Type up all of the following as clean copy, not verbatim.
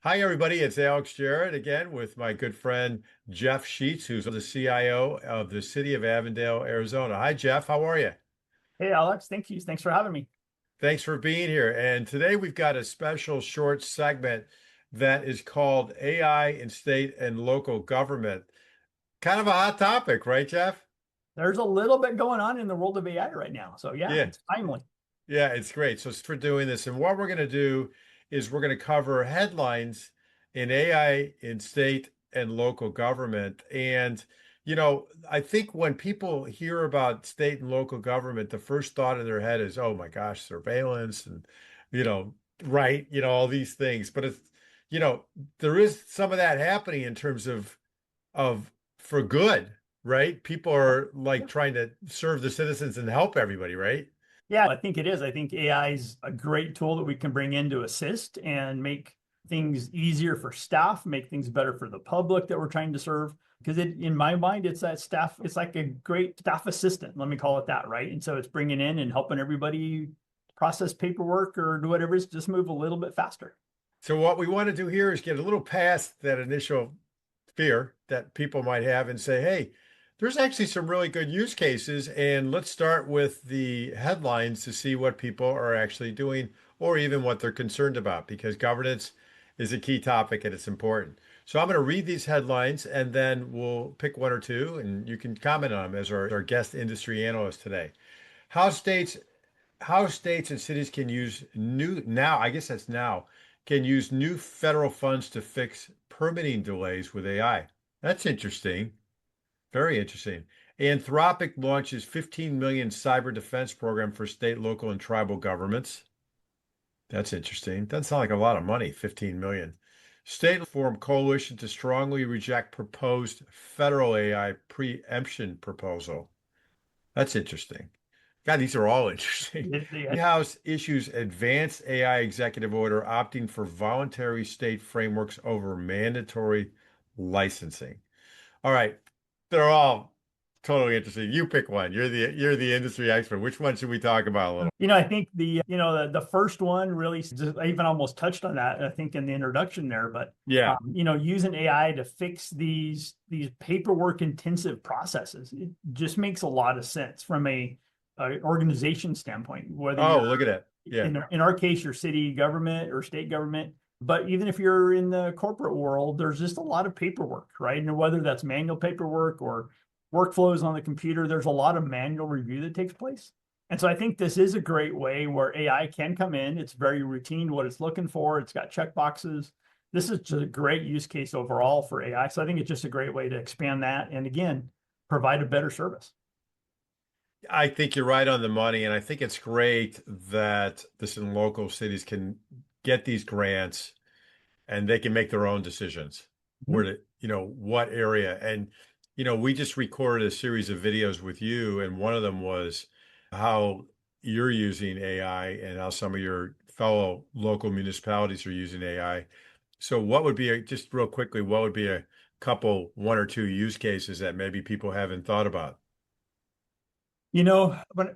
Hi, everybody. It's Alex Jarett again with my good friend Jeff Scheetz, who's the CIO of the City of Avondale, Arizona. Hi, Jeff. How are you? Hey Alex, thank you. Thanks for having me. Thanks for being here. And today we've got a special short segment that is called AI in state and local government. Kind of a hot topic, right, Jeff? There's a little bit going on in the world of AI right now. So yeah, Yeah. it's timely. Yeah, it's great. So for doing this, and what we're going to do is we're going to cover headlines in AI in state and local government. And, I think when people hear about state and local government, the first thought in their head is, oh my gosh, surveillance and, you know, right, all these things. But you know, there is some of that happening in terms of for good, right? People are like Yeah. trying to serve the citizens and help everybody, right? Yeah, I think it is. I think AI is a great tool that we can bring in to assist and make things easier for staff, make things better for the public that we're trying to serve. Because in my mind, it's that staff, it's like a great staff assistant, let me call it that, right? And so it's bringing in and helping everybody process paperwork or do whatever it is, just move a little bit faster. So what we want to do here is get a little past that initial fear that people might have and say, hey, there's actually some really good use cases. And let's start with the headlines to see what people are actually doing or even what they're concerned about, because governance is a key topic and it's important. So I'm going to read these headlines and then we'll pick one or two and you can comment on them as our guest industry analyst today. How states how states and cities can use new now, I guess that's now, can use new federal funds to fix permitting delays with AI. That's interesting. Very interesting. Anthropic launches 15 million cyber defense program for state, local, and tribal governments. That's interesting. Doesn't sound like a lot of money, 15 million. State form coalition to strongly reject proposed federal AI preemption proposal. That's interesting. God, these are all interesting. White House issues advanced AI executive order opting for voluntary state frameworks over mandatory licensing. All right, they're all totally interesting. You pick one. You're the industry expert. Which one should we talk about a little? I think the first one really just, I even almost touched on that, I think in the introduction there, but Yeah. using AI to fix these paperwork intensive processes, it just makes a lot of sense from a organization standpoint, whether Oh, you're look at that. Yeah. in our case, your city government or state government, but even if you're in the corporate world, there's just a lot of paperwork, right? And whether that's manual paperwork or workflows on the computer, there's a lot of manual review that takes place. And so I think this is a great way where AI can come in. It's very routine what it's looking for. It's got check boxes. This is just a great use case overall for AI. So I think it's just a great way to expand that and again, provide a better service. I think you're right on the money, and I think it's great that this in local cities can get these grants and they can make their own decisions where Mhm. to, what area. And, we just recorded a series of videos with you, and one of them was how you're using AI and how some of your fellow local municipalities are using AI. So what would be just real quickly, what would be a couple, one or two use cases that maybe people haven't thought about? When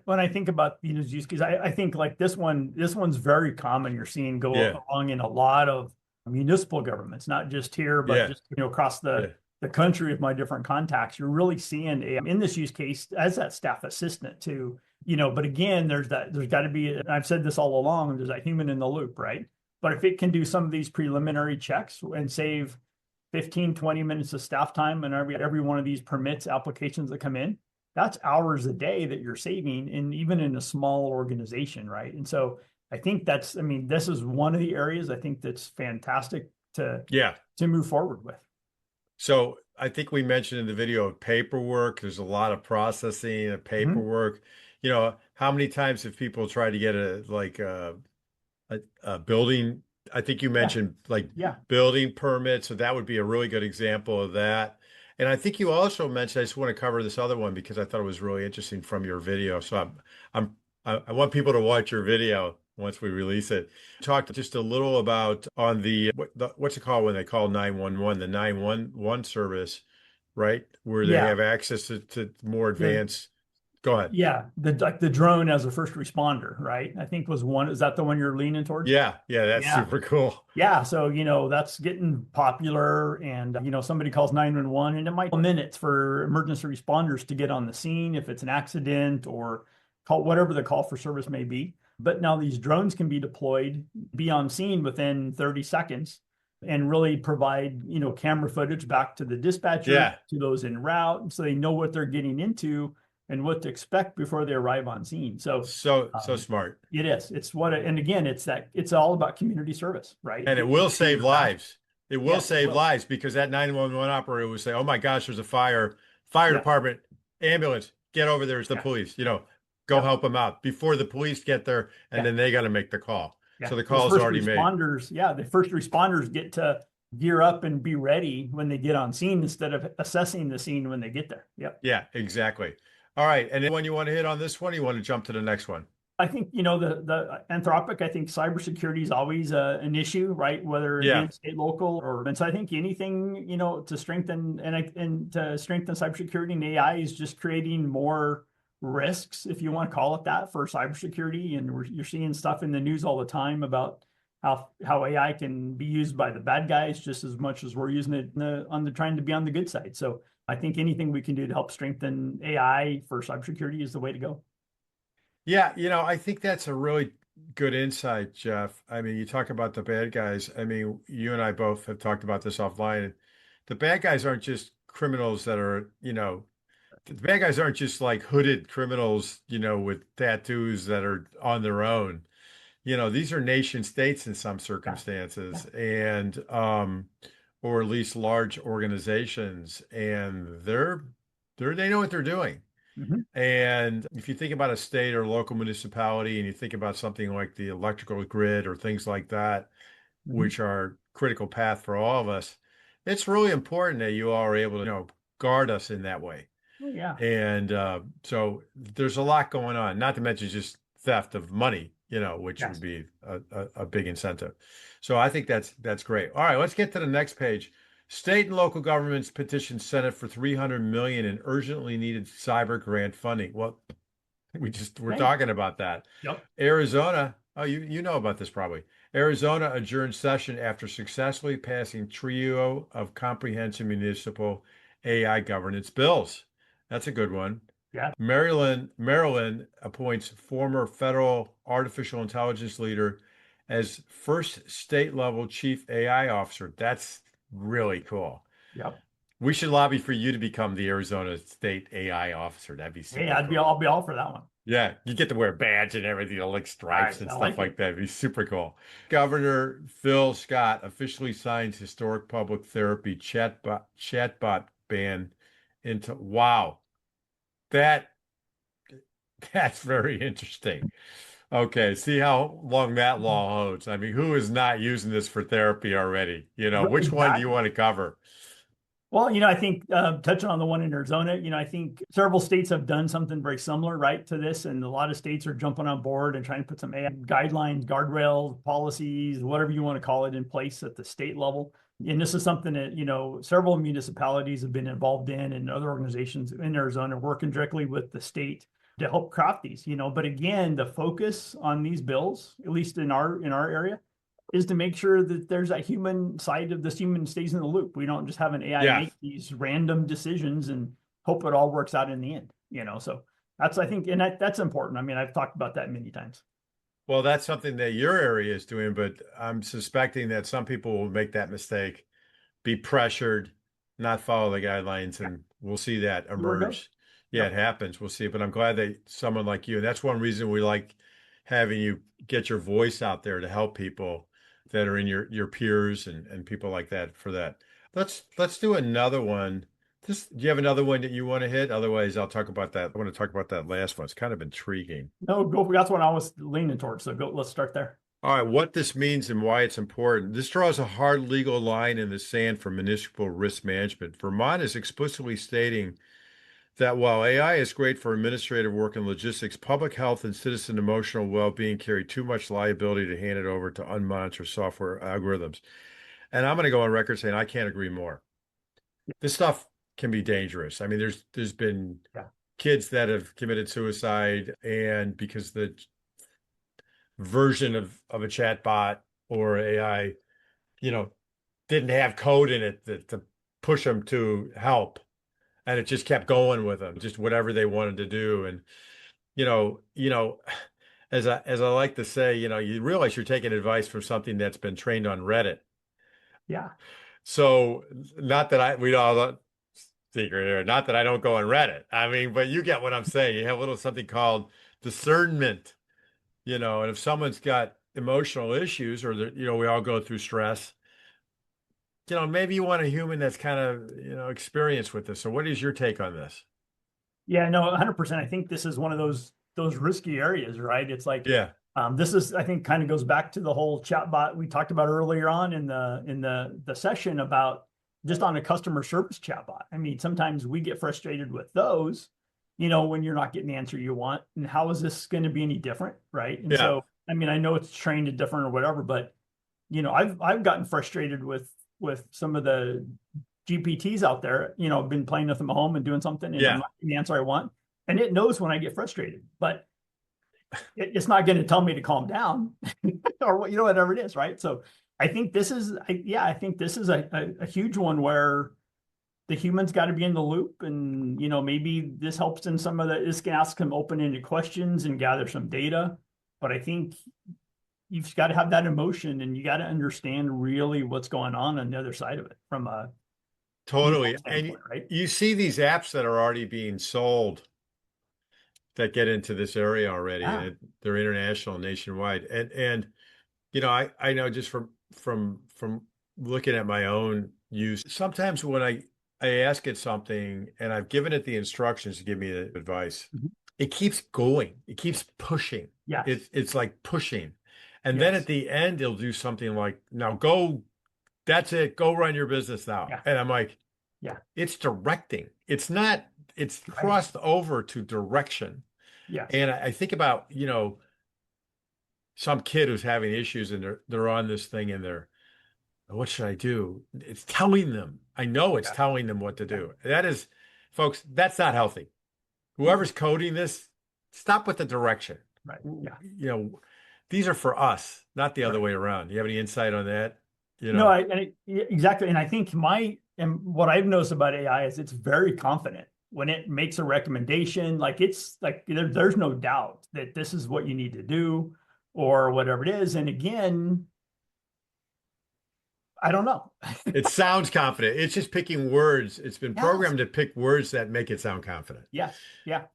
I think about these use cases, I think like this one's very common. You're seeing go Yeah, along in a lot of municipal governments, not just here, but yeah, just across yeah. the country with my different contacts. You're really seeing in this use case as that staff assistant too. But again, there's got to be, and I've said this all along, there's that human in the loop, right? But if it can do some of these preliminary checks and save 15, 20 minutes of staff time and every one of these permits applications that come in, that's hours a day that you're saving, and even in a small organization, right? And so I think I mean, this is one of the areas I think that's fantastic Yeah. to move forward with. So I think we mentioned in the video of paperwork, there's a lot of processing of Mhm. paperwork. How many times have people tried to get a building? I think you Yeah, mentioned like yeah. building permits, so that would be a really good example of that. And I think you also mentioned, I just want to cover this other one because I thought it was really interesting from your video. So I'm I want people to watch your video once we release it. Talk just a little about on what's it called when they call 911, the 911 service, right? Where they Yeah, have access to more the advanced. Go ahead. Yeah, the drone as a first responder, right? I think was one. Is that the one you're leaning towards? Yeah, yeah, that's Yeah. super cool. Yeah, so that's getting popular, and somebody calls 911, and it might take minutes for emergency responders to get on the scene if it's an accident or call whatever the call for service may be. But now these drones can be deployed, be on scene within 30 seconds, and really provide camera footage back to the dispatcher, Yeah, to those en route, so they know what they're getting into and what to expect before they arrive on scene. So so um, smart. it is. And again, it's all about community service, right? And it Getting will people save there fast. lives. It will Yes, it save will. lives because that 911 operator will say, "Oh my gosh, there's a fire. Fire Yeah, department, ambulance, get over there. It's the yeah, police. Go yep, help them out before the police get there, and yeah, then they got to make the call. yeah. So the Those call is first already made. responders, yeah, the first responders get to gear up and be ready when they get on scene instead of assessing the scene when they get there. Yep. Yeah, exactly. All right. And then when you want to hit on this one, you want to jump to the next one. I think the Anthropic. I think cybersecurity is always an issue, right? Whether Yeah. again state, local, and so I think anything to strengthen and to strengthen cybersecurity and AI is just creating more risks, if you want to call it that, for cybersecurity. And you're seeing stuff in the news all the time about how AI can be used by the bad guys just as much as we're using it on the trying to be on the good side. So I think anything we can do to help strengthen AI for cybersecurity is the way to go. Yeah, I think that's a really good insight, Jeff. I mean, you talk about the bad guys. I mean, you and I both have talked about this offline. The bad guys aren't just criminals that are, the bad guys aren't just like hooded criminals, with tattoos that are on their own. These are nation states in some Yeah. Yeah. circumstances, and or at least large organizations, and they know what they're doing. Mhm. And if you think about a state or local municipality and you think about something like the electrical grid or things like that, Mhm. which are critical path for all of us, it's really important that you all are able to, guard us in that way. Oh, yeah. And so there's a lot going on, not to mention just theft of money, which would Yes. be a big incentive. So I think that's great. All right, let's get to the next page. State and local governments petition Senate for 300 million in urgently needed cyber grant funding. Well, we're Right. talking about that. Yep. Arizona, oh, you know about this probably. Arizona adjourned session after successfully passing trio of comprehensive municipal AI governance bills. That's a good one. Yeah. Maryland appoints former federal artificial intelligence leader as first state level chief AI officer. That's really cool. Yep. We should lobby for you to become the Arizona state AI officer. That'd be Hey, super cool. I'll be all for that one. Yeah, you get to wear a badge and everything, like stripes and I stuff like like it. that. It'd be super cool. Governor Phil Scott officially signs historic public therapy chatbot ban into wow. That that's very interesting. Okay, see how long that law holds. I mean, who is not using this for therapy already? Which one do you Exactly. want to cover? Well, I think touching on the one in Arizona, I think several states have done something very similar, right, to this, and a lot of states are jumping on board and trying to put some AI guidelines, guardrails, policies, whatever you want to call it, in place at the state level. And this is something that several municipalities have been involved in, and other organizations in Arizona working directly with the state to help craft these. But again, the focus on these bills, at least in our area, is to make sure that there's a human side of this human stays in the loop. We don't just have an AI Yeah. make these random decisions and hope it all works out in the end. So that's, I think, and that's important. I mean, I've talked about that many times. Well, that's something that your area is doing, but I'm suspecting that some people will make that mistake, be pressured, not follow the guidelines, Yeah. and we'll see that See where it goes. emerge. Yeah, it Yep. happens. We'll see. But I'm glad that someone like you, and that's one reason we like having you get your voice out there to help people that are in your peers and people like that for that. Let's do another one. Do you have another one that you want to hit? Otherwise, I'll talk about that. I want to talk about that last one. It's kind of intriguing. No, go. That's what I was leaning towards. So go. Let's start there. All right, what this means and why it's important. This draws a hard legal line in the sand for municipal risk management. Vermont is explicitly stating that while AI is great for administrative work and logistics, public health and citizen emotional well-being carry too much liability to hand it over to unmonitored software algorithms. And I'm going to go on record saying I can't agree more. This stuff can be dangerous. I mean, there's been Yeah. kids that have committed suicide, and because the version of a chat bot or AI, you know, didn't have code in it to push them to help. And it just kept going with them, just whatever they wanted to do. And, as I like to say, you realize you're taking advice from something that's been trained on Reddit. Yeah. So not that we all secret here, not that I don't go on Reddit. I mean, but you get what I'm saying. You have a little something called discernment, and if someone's got emotional issues or we all go through stress, maybe you want a human that's kind of, experienced with this. So what is your take on this? Yeah, no, 100%. I think this is one of those risky areas, right? It's like Yeah. this is, I think, kind of goes back to the whole chatbot we talked about earlier on in the session about just on a customer service chatbot. I mean, sometimes we get frustrated with those, when you're not getting the answer you want. And how is this going to be any different, right? And Yeah. so, I mean, I know it's trained to different or whatever, but I've gotten frustrated with some of the GPTs out there. I've been playing with them at home and doing something, and I'm Yeah. not getting the answer I want, and it knows when I get frustrated, but it's not going to tell me to calm down or whatever it is, right? So I think this is, I think this is a huge one where the humans got to be in the loop, and maybe this helps in some of this can ask some open-ended questions and gather some data, but I think you've got to have that emotion and you got to understand really what's going on the other side of it from a Totally. And standpoint, right? you see these apps that are already being sold that get into this area already, Yeah. and they're international, nationwide. And I know just from looking at my own use, sometimes when I ask it something and I've given it the instructions to give me the advice, Mhm. it keeps going. It keeps pushing. Yes. It's like pushing. And then at Yes. the end, it'll do something like, now go, that's it, go run your business now. Yeah. And I'm like, Yeah. it's directing. It's not, it's Right. crossed over to direction. Yes. And I think about, some kid who's having issues and they're on this thing and they're, what should I do? It's telling them. I know it's Yeah. telling them what to Yeah. do. That is, folks, that's not healthy. No. Whoever's coding this, stop with the direction. Right. Yeah. These are for us, not the other Right. way around. You have any insight on that? You No, know, yeah, exactly. And I think and what I've noticed about AI is it's very confident when it makes a recommendation. Like it's like there's no doubt that this is what you need to do or whatever it is. And again, I don't know. it sounds confident. It's just picking words. It's been Yes. programmed to pick words that make it sound confident. Yes. Yeah.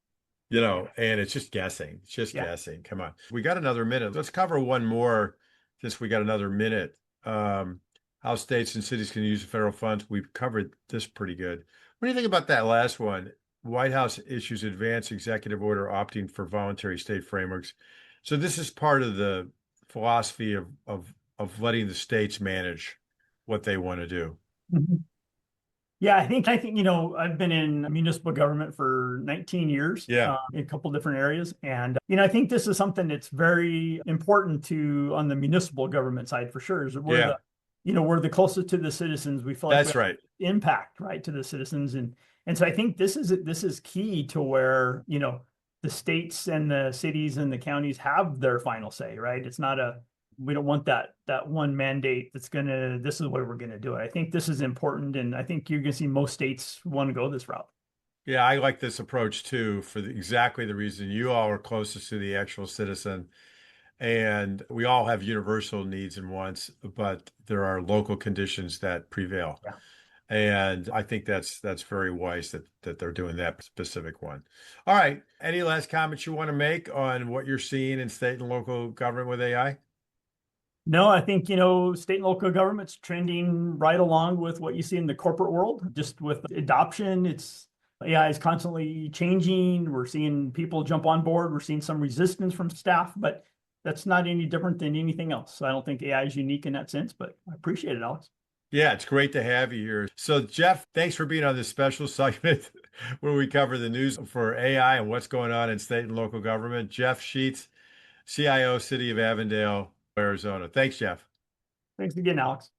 And it's just guessing. It's just Yeah. guessing. Come on. We got another minute. Let's cover one more since we got another minute. How states and cities can use federal funds. We've covered this pretty good. What do you think about that last one? White House issues advance executive order opting for voluntary state frameworks. So this is part of the philosophy of letting the states manage what they want to do. Mhm. Yeah, I think I've been in municipal government for 19 years Yeah, in a couple different areas, and I think this is something that's very important to on the municipal government side for sure. Is we're yeah, we're the closest to the citizens. We feel like we that's have right. impact right to the citizens, and so I think this is key to where the states and the cities and the counties have their final say. Right? It's not a we don't want that one mandate that's gonna this is what we're gonna do it. I think this is important, and I think you're gonna see most states want to go this route. Yeah, I like this approach too for exactly the reason you all are closest to the actual citizen. And we all have universal needs and wants, but there are local conditions that prevail. Yeah. And I think that's very wise that they're doing that specific one. All right. Any last comments you want to make on what you're seeing in state and local government with AI? No, I think state and local governments trending right along with what you see in the corporate world. Just with adoption, it's AI is constantly changing. We're seeing people jump on board. We're seeing some resistance from staff, but that's not any different than anything else. So I don't think AI is unique in that sense, but I appreciate it, Alex. Yeah, it's great to have you here. So, Jeff, thanks for being on this special segment where we cover the news for AI and what's going on in state and local government. Jeff Scheetz, CIO, City of Avondale, Arizona. Thanks, Jeff. Thanks again, Alex.